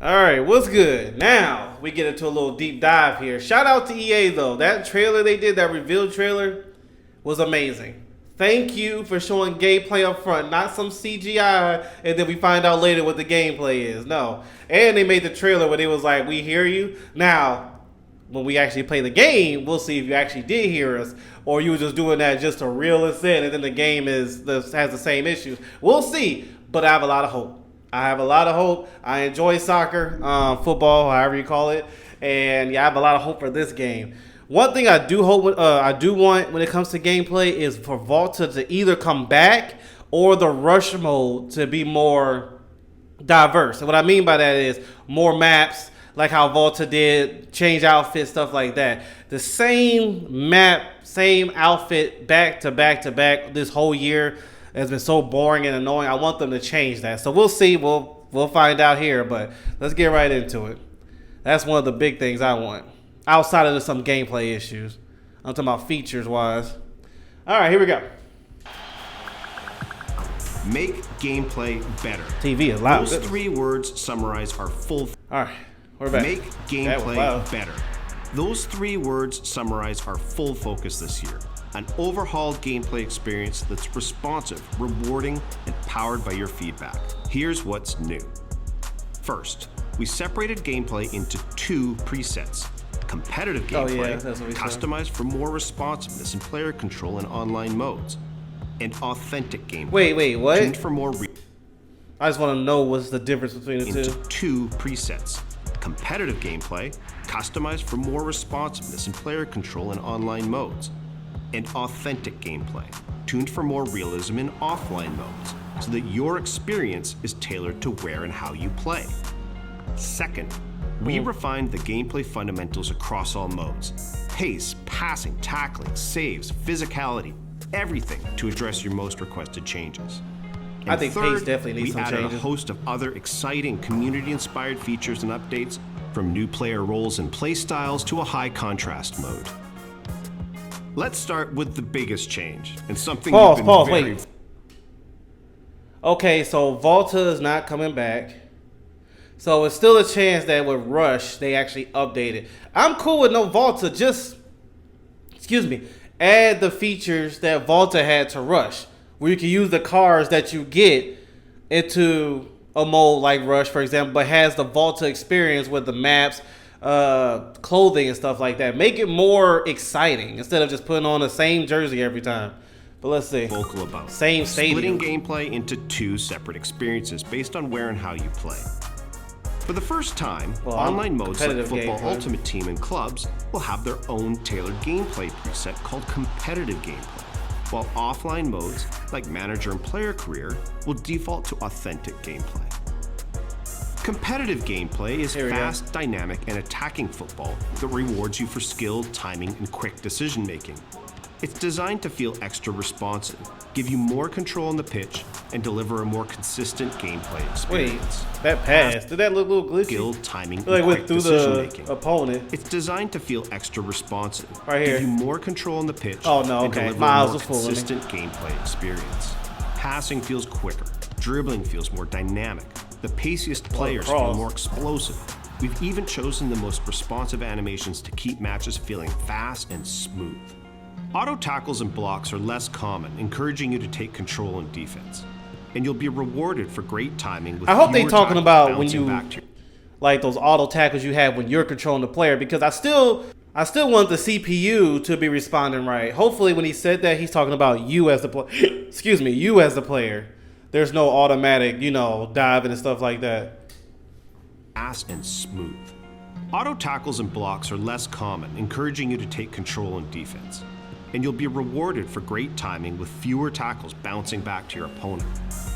All right, what's good? Now we get into a little deep dive here. Shout out to EA though. That trailer they did, that reveal trailer, was amazing. Thank you for showing gameplay up front, not some CGI, and then we find out later what the gameplay is. No, and they made the trailer where they was like, "We hear you." Now, when we actually play the game, we'll see if you actually did hear us, or you were just doing that just to reel us in, and then the game has the same issues. We'll see, but I have a lot of hope. I have a lot of hope. I enjoy soccer, football, however you call it, and yeah, I have a lot of hope for this game. One thing I do hope, I do want when it comes to gameplay is for Volta to either come back or the rush mode to be more diverse. And what I mean by that is more maps, like how Volta did, change outfits, stuff like that. The same map, same outfit, back to back to back this whole year has been so boring and annoying. I want them to change that. So we'll see. We'll find out here, but let's get right into it. That's one of the big things I want. Outside of some gameplay issues. I'm talking about features wise. All right, here we go. Make gameplay better. TV is loud. Those three words summarize our full. All right, we're back. Make gameplay better. Those three words summarize our full focus this year. An overhauled gameplay experience that's responsive, rewarding, and powered by your feedback. Here's what's new. First, we separated gameplay into two presets. Competitive gameplay, customized for more responsiveness and player control in online modes. And authentic gameplay. Wait, what? Tuned for more I just want to know what's the difference between the into two presets. Competitive gameplay, customized for more responsiveness and player control in online modes. And authentic gameplay, tuned for more realism in offline modes, so that your experience is tailored to where and how you play. Second, we refined the gameplay fundamentals across all modes. Pace, passing, tackling, saves, physicality, everything to address your most requested changes. And I think third, pace definitely needs some changes. We added a host of other exciting community-inspired features and updates, from new player roles and playstyles to a high contrast mode. Let's start with the biggest change, and something wait. Okay, so Volta is not coming back. So it's still a chance that with Rush, they actually update it. I'm cool with no Volta, just, add the features that Volta had to Rush, where you can use the cars that you get into a mode like Rush, for example, but has the Volta experience with the maps, clothing and stuff like that. Make it more exciting instead of just putting on the same jersey every time. But let's see. Vocal about same stadium. Splitting gameplay into two separate experiences based on where and how you play. For the first time, online modes like Football Ultimate Team and clubs will have their own tailored gameplay preset called competitive gameplay, while offline modes like Manager and Player Career will default to authentic gameplay. Competitive gameplay is fast, dynamic, and attacking football that rewards you for skill, timing, and quick decision-making. It's designed to feel extra responsive, give you more control on the pitch, and deliver a more consistent gameplay experience. Wait, that pass, did that look a little glitchy? Skill, timing, and like quick through decision-making. The opponent. It's designed to feel extra responsive, right here. give you more control on the pitch, and deliver a more consistent gameplay experience. Passing feels quicker, dribbling feels more dynamic, the paciest players feel more explosive. We've even chosen the most responsive animations to keep matches feeling fast and smooth. Auto tackles and blocks are less common, encouraging you to take control in defense. And you'll be rewarded for great timing with I hope they're talking about when you, back to like those auto tackles you have when you're controlling the player, because I still want the CPU to be responding right. Hopefully when he said that, he's talking about you as the player. You as the player. There's no automatic, diving and stuff like that. Fast and smooth. Auto tackles and blocks are less common, encouraging you to take control in defense. And you'll be rewarded for great timing with fewer tackles bouncing back to your opponent.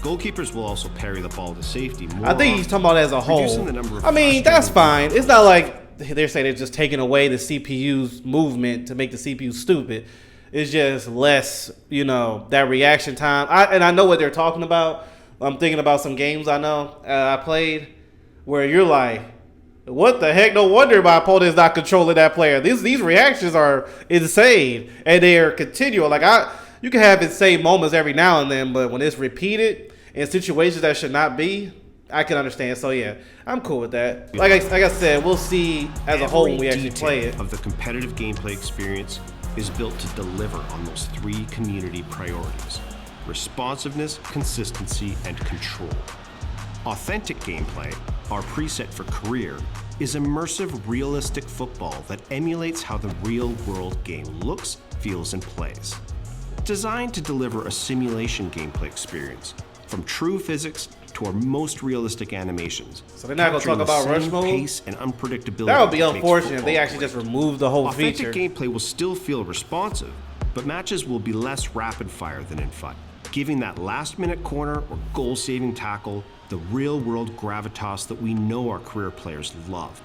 Goalkeepers will also parry the ball to safety more I think he's talking about as a whole. I mean, that's fine. It's not like they're saying they're just taking away the CPU's movement to make the CPU stupid. It's just less, that reaction time. I know what they're talking about. I'm thinking about some games I know I played where you're like, what the heck? No wonder my opponent is not controlling that player. These reactions are insane, and they are continual. You can have insane moments every now and then, but when it's repeated in situations that should not be, I can understand. So yeah, I'm cool with that. Like I said, we'll see as a whole when we actually play it. Of the competitive gameplay experience is built to deliver on those 3 community priorities: responsiveness, consistency, and control. Authentic gameplay, our preset for career, is immersive, realistic football that emulates how the real-world game looks, feels, and plays. Designed to deliver a simulation gameplay experience, from true physics to our most realistic animations. So they're not going to talk about rush mode? Pace and unpredictability. That would be unfortunate if they actually just removed the whole feature. Authentic gameplay will still feel responsive, but matches will be less rapid fire than in FUT, giving that last-minute corner or goal-saving tackle the real-world gravitas that we know our career players love.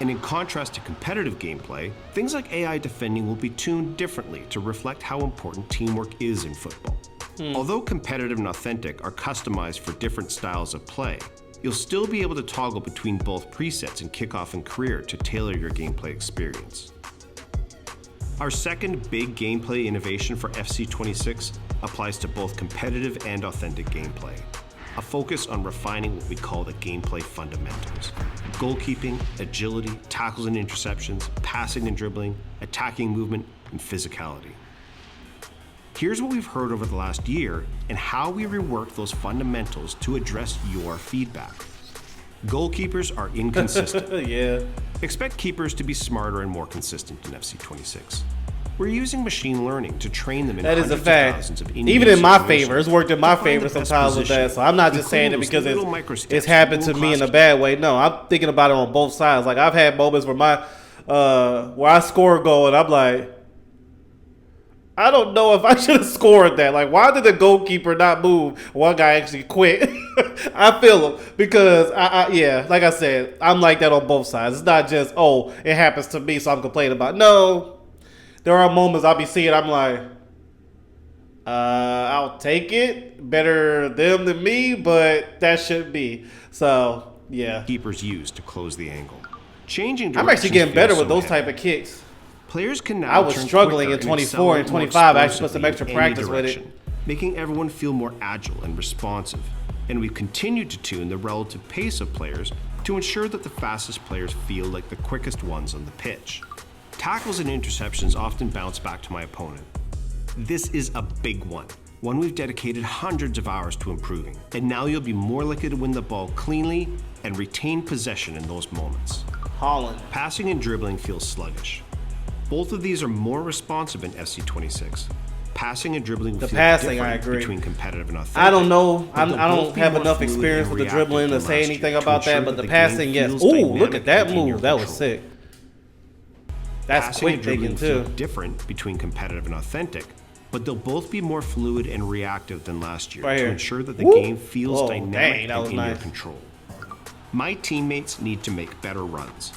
And in contrast to competitive gameplay, things like AI defending will be tuned differently to reflect how important teamwork is in football. Although competitive and authentic are customized for different styles of play, you'll still be able to toggle between both presets in kickoff and career to tailor your gameplay experience. Our second big gameplay innovation for FC26 applies to both competitive and authentic gameplay. A focus on refining what we call the gameplay fundamentals: goalkeeping, agility, tackles and interceptions, passing and dribbling, attacking movement, and physicality. Here's what we've heard over the last year and how we rework those fundamentals to address your feedback. Goalkeepers are inconsistent. Yeah. Expect keepers to be smarter and more consistent in FC26. We're using machine learning to train them in that is a hundreds of fact. thousands of Even in my situations favor, it's worked in my to find favor the best sometimes with that. position, So I'm not just saying it including because those little micro it's steps happened to me in a world-class bad way. No, I'm thinking about it on both sides. Like I've had moments where where I score a goal and I'm like, I don't know if I should have scored that. Like, why did the goalkeeper not move? One guy actually quit. I feel him because yeah, like I said, I'm like that on both sides. It's not just, oh, it happens to me, so I'm complaining about it. No, there are moments I'll be seeing, I'm like, I'll take it. Better them than me, but that shouldn't be. So, yeah. Keepers use to close the angle. Changing I'm actually getting directions better feels with so those heavy. type of kicks. Players can now I was turn struggling quicker in and 24 and accelerate more 25. I actually put some explosively extra in practice any with it. direction, making everyone feel more agile and responsive. And we've continued to tune the relative pace of players to ensure that the fastest players feel like the quickest ones on the pitch. Tackles and interceptions often bounce back to my opponent. This is a big one we've dedicated hundreds of hours to improving. And now you'll be more likely to win the ball cleanly and retain possession in those moments. Holland. Passing and dribbling feels sluggish. Both of these are more responsive in FC26. Passing and dribbling feel passing, I different agree. between competitive and authentic. I don't know. but I they'll don't both be have more enough fluid experience and with the reactive dribbling to than say last anything year to about that, ensure but the game passing, yes. feels Ooh, dynamic look at that and in your move. That was control. sick. That's Passing quick and dribbling thinking, feel too. different between competitive and authentic, but they'll both be more fluid and reactive than last year Right to here. ensure that the Woo! game feels Whoa, dynamic dang, that and was in your nice. control. My teammates need to make better runs.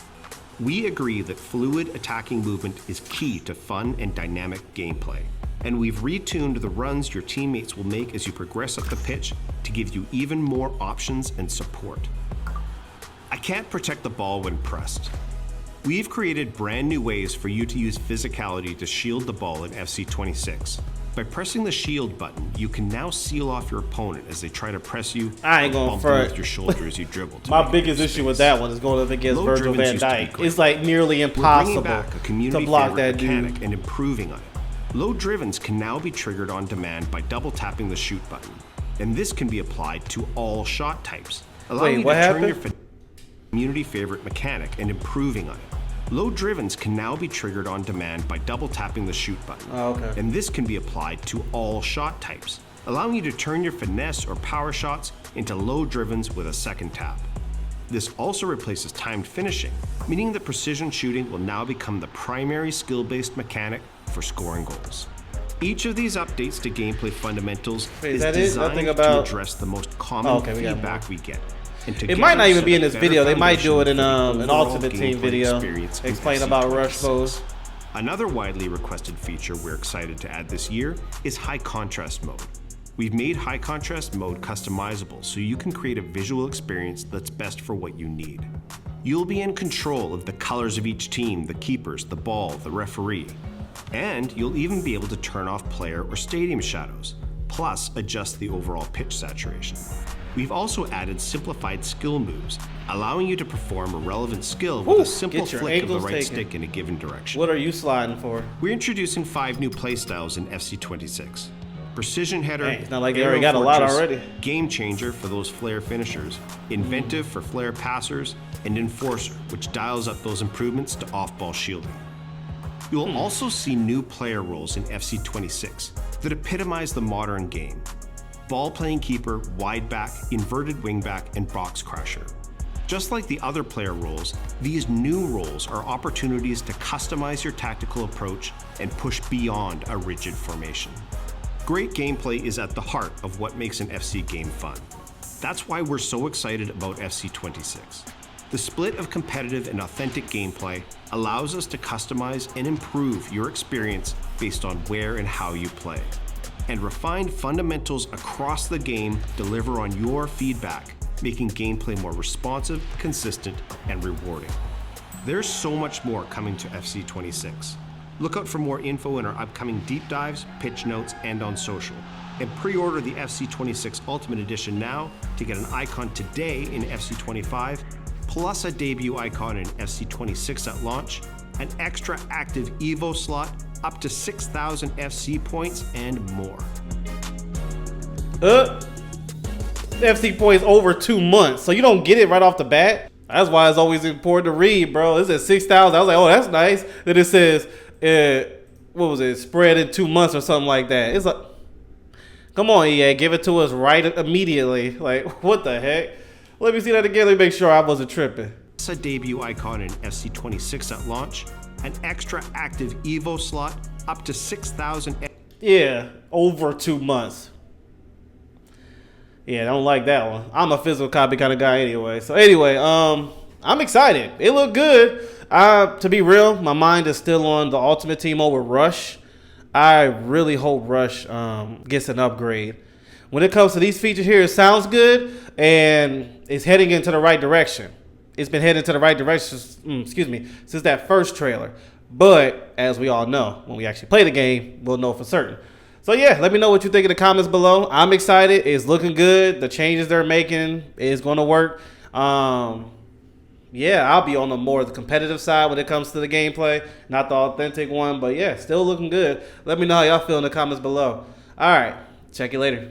We agree that fluid attacking movement is key to fun and dynamic gameplay, and we've retuned the runs your teammates will make as you progress up the pitch to give you even more options and support. I can't protect the ball when pressed. We've created brand new ways for you to use physicality to shield the ball in FC26. By pressing the shield button, you can now seal off your opponent as they try to press you I ain't or going bump for you it. with your shoulder as you dribble. to My make biggest space. issue with that one is going up against Low Virgil dribbles van used to be Dijk. great. It's like nearly We're bringing impossible back a to community block favorite that mechanic dude. and improving on it. Low drivens can now be triggered on demand by double tapping the shoot button, and this can be applied to all shot types, allowing Wait, you what to turn happened? your community favorite mechanic and improving on it. Low drivens can now be triggered on demand by double tapping the shoot button, Oh, okay. and this can be applied to all shot types, allowing you to turn your finesse or power shots into low drivens with a second tap. This also replaces timed finishing, meaning that precision shooting will now become the primary skill-based mechanic for scoring goals. Each of these updates to gameplay fundamentals Wait, is is that it? designed Nothing to about- address the most common Oh, okay, we got feedback we get. And It together might not even set be a in this better video. They might do it in foundation for an the overall Ultimate Team gameplay video. experience in Explain about rush FC26. modes. Another widely requested feature we're excited to add this year is high contrast mode. We've made high contrast mode customizable so you can create a visual experience that's best for what you need. You'll be in control of the colors of each team, the keepers, the ball, the referee. And you'll even be able to turn off player or stadium shadows, plus adjust the overall pitch saturation. We've also added simplified skill moves, allowing you to perform a relevant skill with a simple flick of the right stick in a given direction. What are you sliding for? We're introducing 5 new playstyles in FC26. Precision header, it's not like they already got a lot already. Game changer for those flare finishers, inventive for flare passers, and enforcer, which dials up those improvements to off-ball shielding. You will also see new player roles in FC26 that epitomize the modern game. Ball-playing keeper, wide back, inverted wing back, and box crasher. Just like the other player roles, these new roles are opportunities to customize your tactical approach and push beyond a rigid formation. Great gameplay is at the heart of what makes an FC game fun. That's why we're so excited about FC26. The split of competitive and authentic gameplay allows us to customize and improve your experience based on where and how you play. And refined fundamentals across the game deliver on your feedback, making gameplay more responsive, consistent, and rewarding. There's so much more coming to FC26. Look out for more info in our upcoming deep dives, pitch notes, and on social. And pre-order the FC26 Ultimate Edition now to get an icon today in FC25, plus a debut icon in FC26 at launch, an extra active Evo slot, up to 6,000 FC points, and more. FC points over 2 months, so you don't get it right off the bat. That's why it's always important to read, bro. It says 6,000. I was like, oh, that's nice. Then it says, what was it? Spread in 2 months or something like that. It's like, come on, EA, give it to us right immediately. Like, what the heck? Let me see that again. Let me make sure I wasn't tripping. It's a debut icon in FC26 at launch, an extra active Evo slot, up to 6,000. Yeah, over 2 months. Yeah, I don't like that one. I'm a physical copy kind of guy anyway. So anyway, I'm excited. It looked good. To be real, my mind is still on the Ultimate Team over Rush. I really hope Rush gets an upgrade. When it comes to these features here, it sounds good and it's heading into the right direction. It's been heading to the right direction, since that first trailer. But as we all know, when we actually play the game, we'll know for certain. So yeah, let me know what you think in the comments below. I'm excited. It's looking good. The changes they're making is going to work. Yeah, I'll be on the more the competitive side when it comes to the gameplay, not the authentic one. But yeah, still looking good. Let me know how y'all feel in the comments below. All right, check you later.